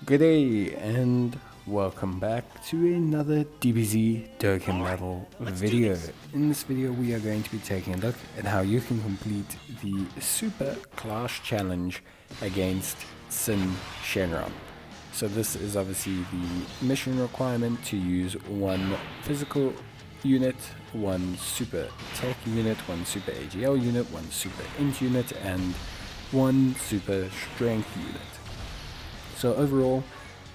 Good day and welcome back to another Dbz Dokkan level video. In this video we are going to be taking a look at how you can complete the Super Class Challenge against Syn Shenron. So this is obviously the mission requirement to use one physical unit, one super tech unit, one super AGL unit, one super int unit, and one super strength unit. So overall,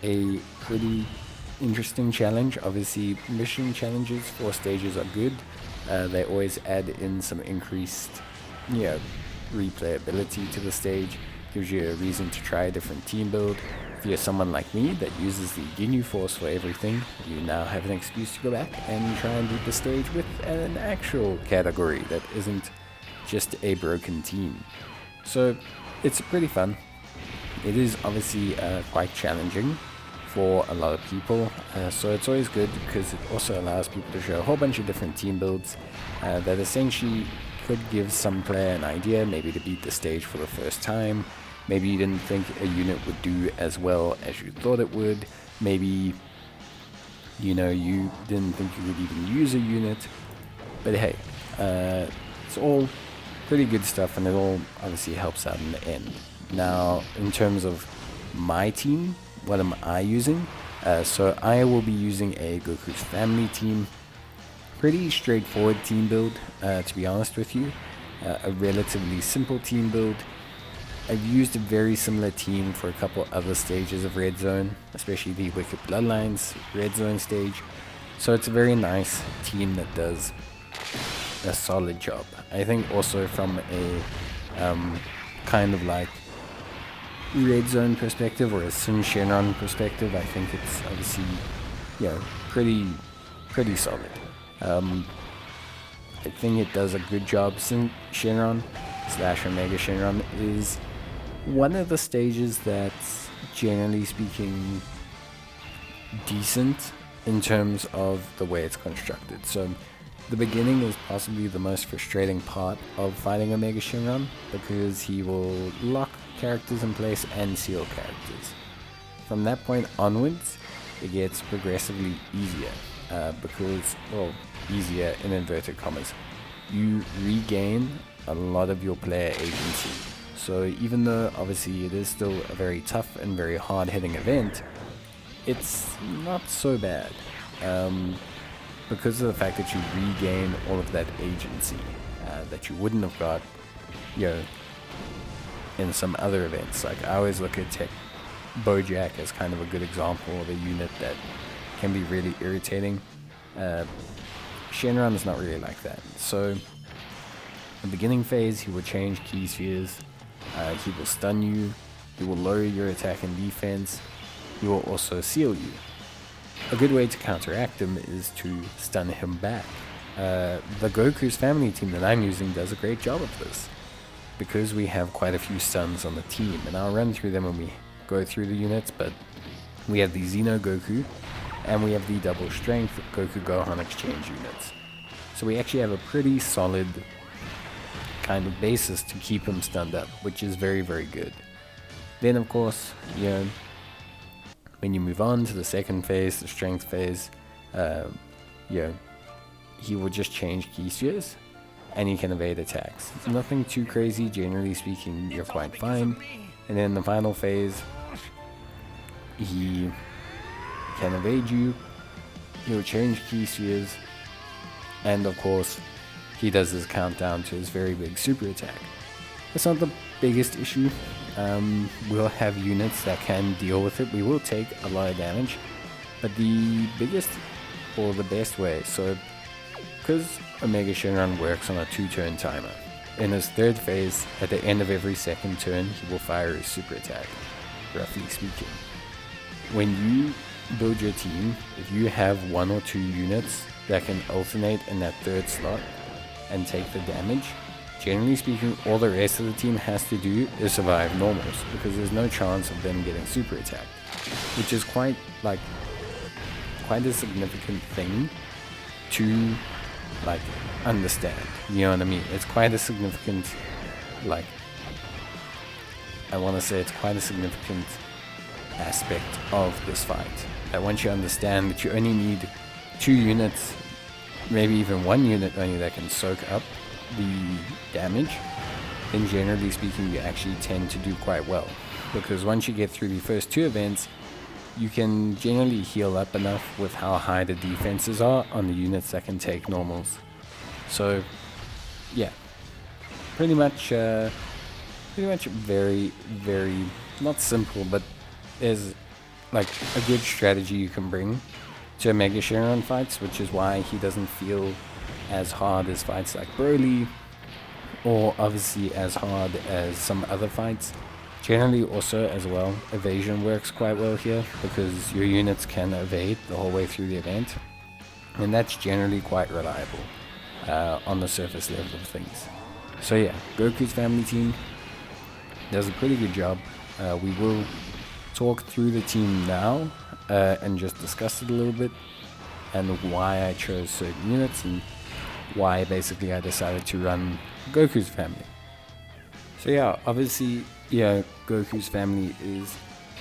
a pretty interesting challenge. Obviously, mission challenges for stages are good. They always add in some increased, replayability to the stage. Gives you a reason to try a different team build. If you're someone like me that uses the Ginyu Force for everything, you now have an excuse to go back and try and beat the stage with an actual category that isn't just a broken team. So it's pretty fun. It is obviously quite challenging for a lot of people, so it's always good because it also allows people to show a whole bunch of different team builds that essentially could give some player an idea, maybe to beat the stage for the first time. Maybe you didn't think a unit would do as well as you thought it would. Maybe, you didn't think you would even use a unit. But hey, it's all pretty good stuff, and it all obviously helps out in the end. Now, in terms of my team, what am I using? So I will be using a Goku's family team. Pretty straightforward team build, to be honest with you. A relatively simple team build. I've used a very similar team for a couple other stages of Red Zone, especially the Wicked Bloodlines Red Zone stage. So it's a very nice team that does a solid job. I think also from a kind of like Red Zone perspective or a Syn Shenron perspective, I think it's obviously pretty solid. I think it does a good job. Syn Shenron / Omega Shenron is one of the stages that's, generally speaking, decent in terms of the way it's constructed. So the beginning is possibly the most frustrating part of fighting Omega Shenron, because he will lock characters in place and seal characters. From that point onwards, it gets progressively easier, easier in inverted commas. You regain a lot of your player agency. So even though obviously it is still a very tough and very hard-hitting event, it's not so bad. Because of the fact that you regain all of that agency that you wouldn't have got, in some other events. Like, I always look at Tech Bojack as kind of a good example of a unit that can be really irritating. Shenron is not really like that. So, in the beginning phase, he will change key spheres. He will stun you. He will lower your attack and defense. He will also seal you. A good way to counteract him is to stun him back. The Goku's family team that I'm using does a great job of this, because we have quite a few stuns on the team, and I'll run through them when we go through the units. But we have the Xeno Goku, and we have the double strength Goku Gohan exchange units. So we actually have a pretty solid kind of basis to keep him stunned up, which is very, very good. Then of course, when you move on to the second phase, the strength phase, he will just change key spheres and you can evade attacks. It's nothing too crazy, generally speaking, you're quite fine. And then the final phase, he can evade you, he'll change key spheres, and of course, he does his countdown to his very big super attack. It's not the biggest issue. We'll have units that can deal with it. We will take a lot of damage, but the biggest or the best way, so because Omega Shenron works on a 2-turn timer, in his third phase, at the end of every second turn, he will fire his super attack, roughly speaking. When you build your team, if you have 1 or 2 units that can alternate in that third slot and take the damage, generally speaking, all the rest of the team has to do is survive normals, because there's no chance of them getting super attacked, which is quite a significant thing to understand. You know what I mean? It's quite a significant, I want to say it's quite a significant aspect of this fight. That once you understand that you only need 2 units, maybe even 1 unit only that can soak up the damage, then generally speaking you actually tend to do quite well. Because once you get through the first 2 events, you can generally heal up enough with how high the defenses are on the units that can take normals. So yeah, pretty much very, very, not simple, but there's like a good strategy you can bring to Mega Shenron fights, which is why he doesn't feel as hard as fights like Broly, or obviously as hard as some other fights. Generally also as well, evasion works quite well here, because your units can evade the whole way through the event, and that's generally quite reliable on the surface level of things. So yeah, Goku's family team does a pretty good job. We will talk through the team now and just discuss it a little bit, and why I chose certain units, and why basically I decided to run Goku's family. So yeah, obviously, yeah, Goku's family is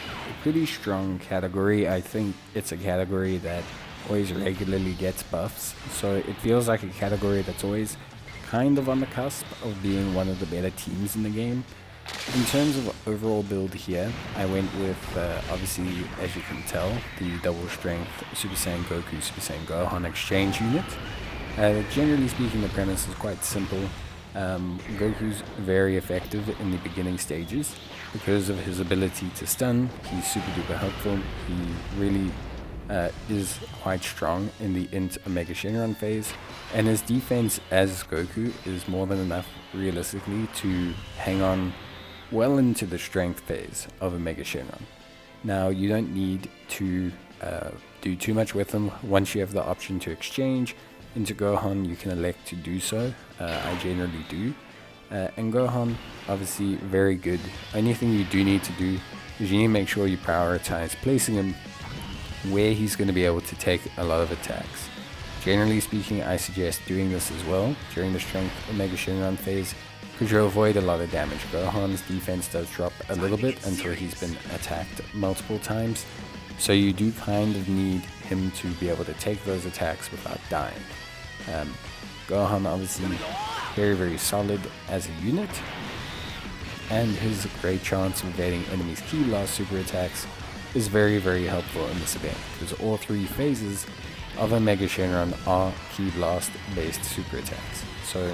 a pretty strong category. I think it's a category that always regularly gets buffs, so it feels like a category that's always kind of on the cusp of being one of the better teams in the game. In terms of overall build here, I went with, obviously, as you can tell, the double strength Super Saiyan Goku, Super Saiyan Gohan exchange unit. Generally speaking, the premise is quite simple. Goku's very effective in the beginning stages. Because of his ability to stun, he's super duper helpful. He really is quite strong in the Int Omega Shenron phase, and his defense as Goku is more than enough realistically to hang on well into the strength phase of Omega Shenron. Now you don't need to do too much with him. Once you have the option to exchange into Gohan, you can elect to do so. I generally do. And Gohan, obviously very good. Only thing you do need to do is you need to make sure you prioritize placing him where he's going to be able to take a lot of attacks. Generally speaking, I suggest doing this as well during the strength Omega Shenron phase, because you'll avoid a lot of damage. Gohan's defense does drop a little bit until he's been attacked multiple times, so you do kind of need him to be able to take those attacks without dying. Gohan obviously very, very solid as a unit, and his great chance of evading enemies' Ki Blast super attacks is very, very helpful in this event, because all 3 phases of Omega Shenron are Ki Blast based super attacks. So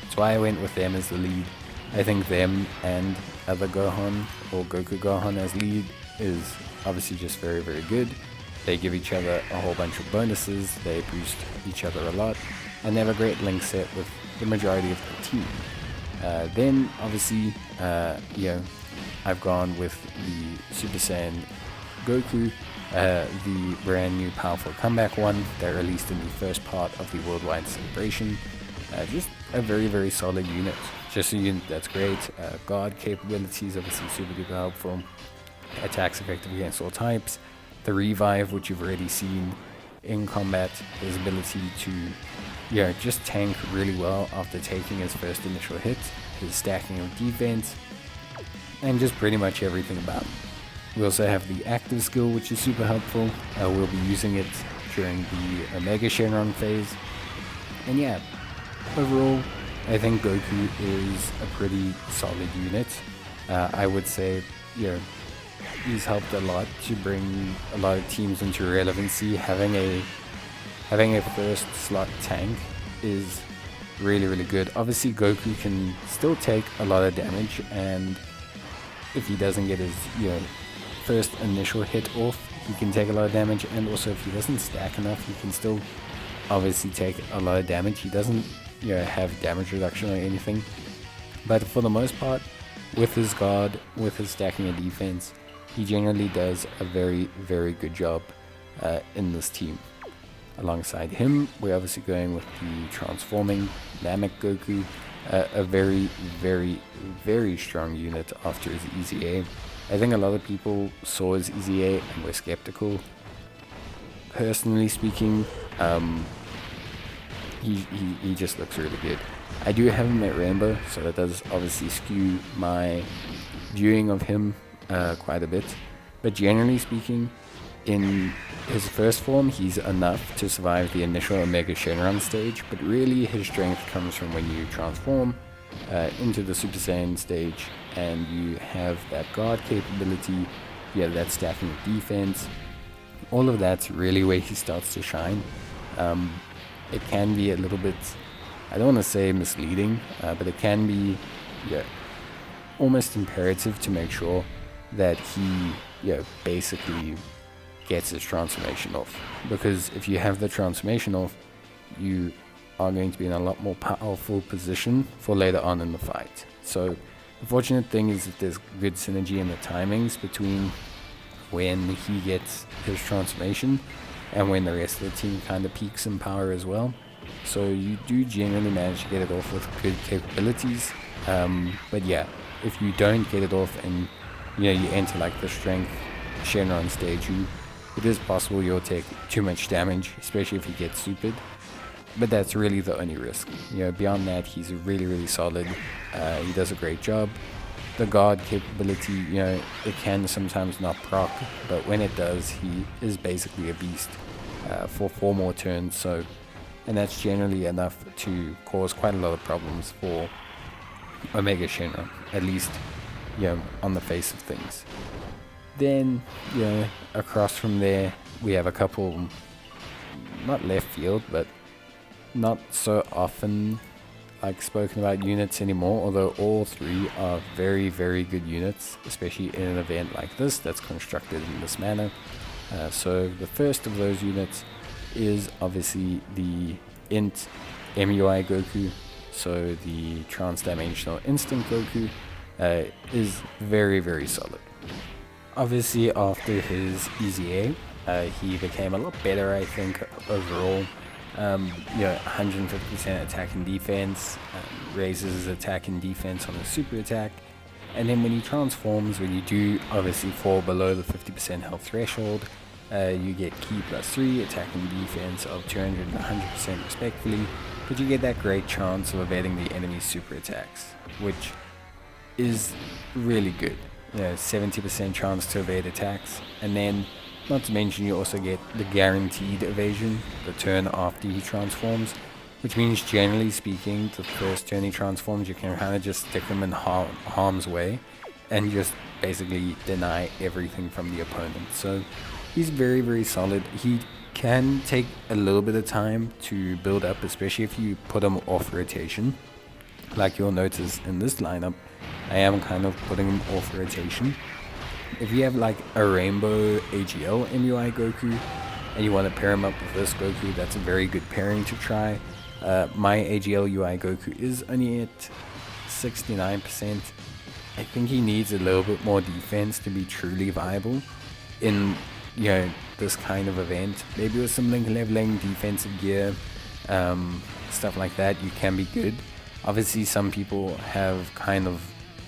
that's why I went with them as the lead. I think them and other Gohan, or Goku Gohan as lead, is obviously just very, very good. They give each other a whole bunch of bonuses, they boost each other a lot, and they have a great link set with the majority of the team. Then obviously, I've gone with the Super Saiyan Goku, the brand new powerful comeback one that released in the first part of the worldwide celebration. Just a very, very solid unit. Just a unit that's great. Guard capabilities, obviously super duper helpful. Attacks effective against all types. The revive, which you've already seen in combat, his ability to just tank really well after taking his first initial hit, his stacking of defense, and just pretty much everything about him. We also have the active skill, which is super helpful. We'll be using it during the Omega Shenron phase. And yeah, overall, I think Goku is a pretty solid unit. I would say, he's helped a lot to bring a lot of teams into relevancy. Having a first slot tank is really, really good. Obviously, Goku can still take a lot of damage, and if he doesn't get his first initial hit off, he can take a lot of damage. And also, if he doesn't stack enough, he can still obviously take a lot of damage. He doesn't have damage reduction or anything, but for the most part, with his guard, with his stacking of defense, he generally does a very, very good job in this team. Alongside him, we're obviously going with the transforming Namek Goku, a very, very, very strong unit after his EZA. I think a lot of people saw his EZA and were skeptical. Personally speaking, he just looks really good. I do have him at Rainbow, so that does obviously skew my viewing of him quite a bit. But generally speaking, in his first form, he's enough to survive the initial Omega Shenron stage, but really his strength comes from when you transform into the Super Saiyan stage and you have that guard capability, you have that stacking of defense. All of that's really where he starts to shine. It can be a little bit, I don't want to say misleading, but it can be almost imperative to make sure that he basically gets his transformation off. Because if you have the transformation off, you are going to be in a lot more powerful position for later on in the fight. So the fortunate thing is that there's good synergy in the timings between when he gets his transformation and when the rest of the team kind of peaks in power as well. So you do generally manage to get it off with good capabilities. But yeah, if you don't get it off and you enter like the strength Shenron stage, it is possible you'll take too much damage, especially if he gets supered. But that's really the only risk. Beyond that, he's really, really solid. He does a great job. The guard capability, it can sometimes not proc, but when it does, he is basically a beast for 4 more turns. And that's generally enough to cause quite a lot of problems for Omega Shenron, at least on the face of things. Then, across from there, we have a couple, not left field, but not so often spoken about units anymore, although all 3 are very, very good units, especially in an event like this that's constructed in this manner. So the first of those units is obviously the Int MUI Goku. So the Trans-Dimensional Instinct Goku is very, very solid. Obviously, after his EZA, he became a lot better, I think, overall. 150% attack and defense, raises his attack and defense on his super attack. And then when he transforms, when you do obviously fall below the 50% health threshold, you get Ki +3, attack and defense of 200 and 100% respectively, but you get that great chance of evading the enemy's super attacks, which is really good. 70% chance to evade attacks, and then not to mention you also get the guaranteed evasion the turn after he transforms, which means generally speaking the first turn he transforms you can kind of just stick him in harm's way and just basically deny everything from the opponent. So he's very, very solid. He can take a little bit of time to build up, especially if you put him off rotation. Like you'll notice in this lineup, I am kind of putting him off rotation. If you have like a Rainbow AGL MUI Goku and you want to pair him up with this Goku, that's a very good pairing to try. My AGL UI Goku is only at 69%. I think he needs a little bit more defense to be truly viable in this kind of event. Maybe with some link leveling, defensive gear, stuff like that, you can be good. Obviously some people have kind of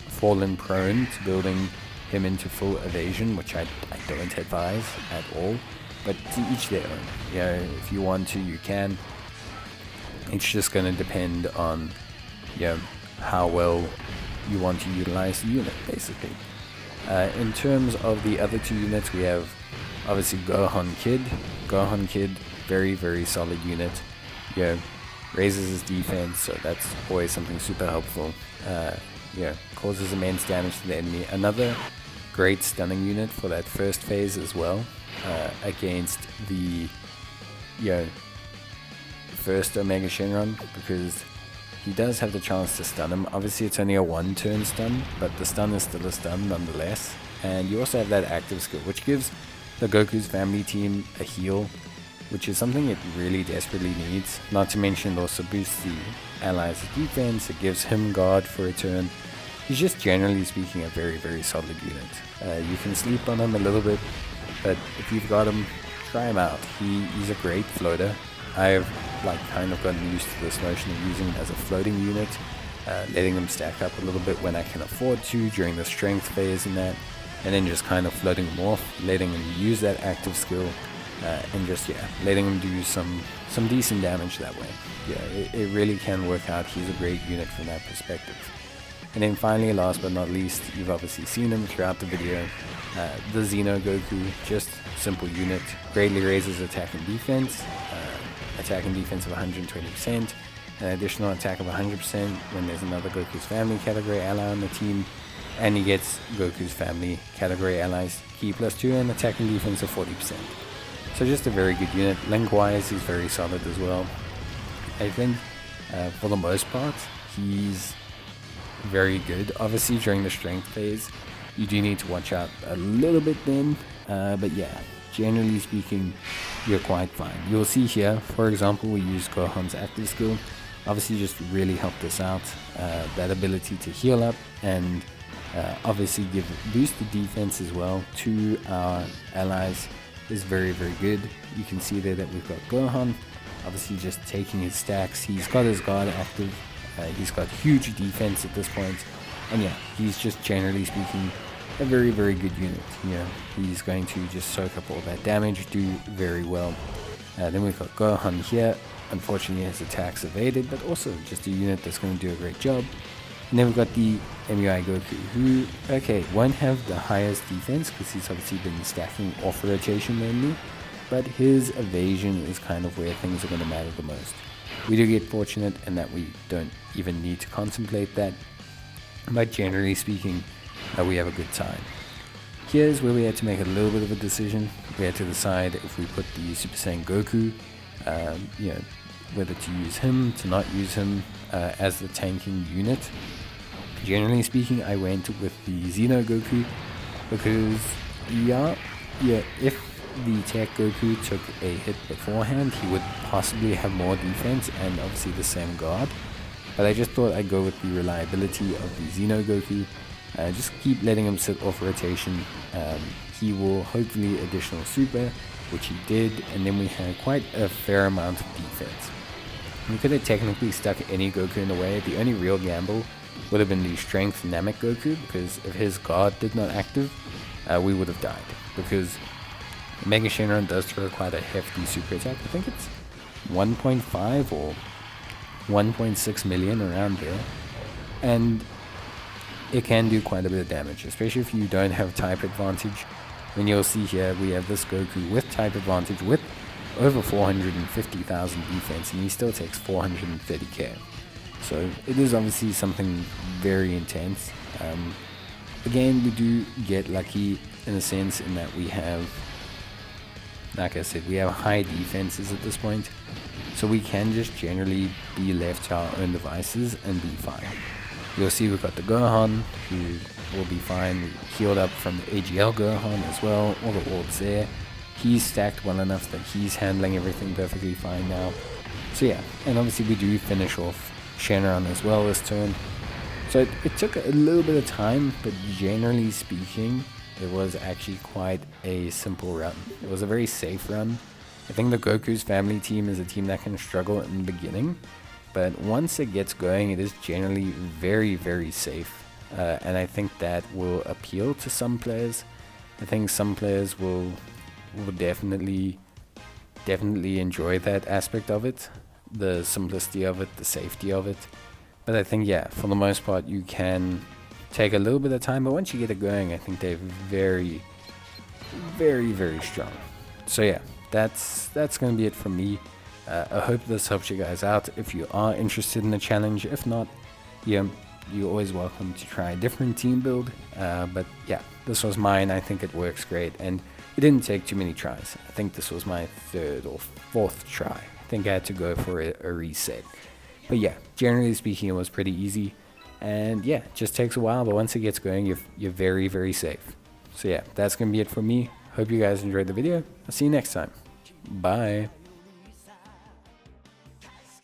fallen prone to building him into full evasion, which I don't advise at all, but to each their own. If you want to, you can. It's just going to depend on how well you want to utilize the unit, basically. In terms of the other 2 units, we have obviously Gohan Kid, very, very solid unit. Raises his defense, so that's always something super helpful. Causes immense damage to the enemy. Another great stunning unit for that first phase as well, against the first Omega Shenron, because he does have the chance to stun him. Obviously it's only a 1-turn stun, but the stun is still a stun nonetheless. And you also have that active skill, which gives the Goku's family team a heal, which is something it really desperately needs. Not to mention it also boosts the allies' defense, it gives him guard for a turn. He's just generally speaking a very, very solid unit. You can sleep on him a little bit, but if you've got him, try him out. He's a great floater. I've kind of gotten used to this notion of using him as a floating unit, letting him stack up a little bit when I can afford to during the strength phase and that, and then just kind of floating him off, letting him use that active skill, and just letting him do some decent damage that way. It really can work out. He's a great unit from that perspective. And then finally, last but not least, you've obviously seen him throughout the video, the Xeno Goku, just simple unit, greatly raises attack and defense of 120%, an additional attack of 100% when there's another Goku's family category ally on the team, and he gets Goku's family category allies key +2 and attack and defense of 40%. So just a very good unit. Link-wise, he's very solid as well. I think for the most part, he's very good. Obviously, during the strength phase, you do need to watch out a little bit then, but yeah, generally speaking, you're quite fine. You'll see here, for example, we use Gohan's active skill. Obviously, just really helped us out. That ability to heal up and obviously give boosted defense as well to our allies is very, very good. You can see there that we've got Gohan, obviously just taking his stacks. He's got his guard active. He's got huge defense at this point. And yeah, he's just generally speaking a very, very good unit. Yeah, he's going to just soak up all that damage, do very well. Then we've got Gohan here. Unfortunately, his attacks evaded, but also just a unit that's going to do a great job. And then we've got the PHY Goku, who, okay, won't have the highest defense because he's obviously been stacking off rotation mainly, but his evasion is kind of where things are going to matter the most. We do get fortunate in that we don't even need to contemplate that, but generally speaking, we have a good time. Here's where we had to make a little bit of a decision. We had to decide if we put the Super Saiyan Goku, you know, whether to use him, to not use him as the tanking unit. Generally speaking, I went with the Xeno Goku because, yeah, if the Tech Goku took a hit beforehand, he would possibly have more defense and obviously the same guard. But I just thought I'd go with the reliability of the Xeno Goku. Just keep letting him sit off rotation. He will hopefully additional super, which he did, and then we had quite a fair amount of defense. We could have technically stuck any Goku in the way. The only real gamble would have been the Strength Namek Goku, because if his guard did not active, we would have died. Because Mega Shenron does throw quite a hefty super attack. I think it's 1.5 or 1.6 million around there. And it can do quite a bit of damage, especially if you don't have type advantage. And you'll see here we have this Goku with type advantage with over 450,000 defense, and he still takes 430k. So it is obviously something very intense. Again, we do get lucky in a sense in that we have, like I said, we have high defenses at this point, so we can just generally be left to our own devices and be fine. You'll see we've got the Gohan, who will be fine. We healed up from the AGL Gohan as well, all the orbs there. He's stacked well enough that he's handling everything perfectly fine now. So yeah, and obviously we do finish off Shenron as well this turn. So it took a little bit of time, but generally speaking, it was actually quite a simple run. It was a very safe run. I think the Goku's family team is a team that can struggle in the beginning, but once it gets going, it is generally very, very safe. And I think that will appeal to some players. I think some players will definitely enjoy that aspect of it, the simplicity of it, the safety of it. But I think, yeah, for the most part, you can take a little bit of time, but once you get it going, I think they're very, very, very strong. So yeah, that's going to be it from me. I hope this helps you guys out if you are interested in the challenge. If not, yeah, you're always welcome to try a different team build. But yeah, this was mine. I think it works great, and it didn't take too many tries. I think this was my 3rd or 4th try. I think I had to go for a reset. But yeah, generally speaking, it was pretty easy. And yeah, it just takes a while, but once it gets going, you're very, very safe. So yeah, that's going to be it for me. Hope you guys enjoyed the video. I'll see you next time. Bye.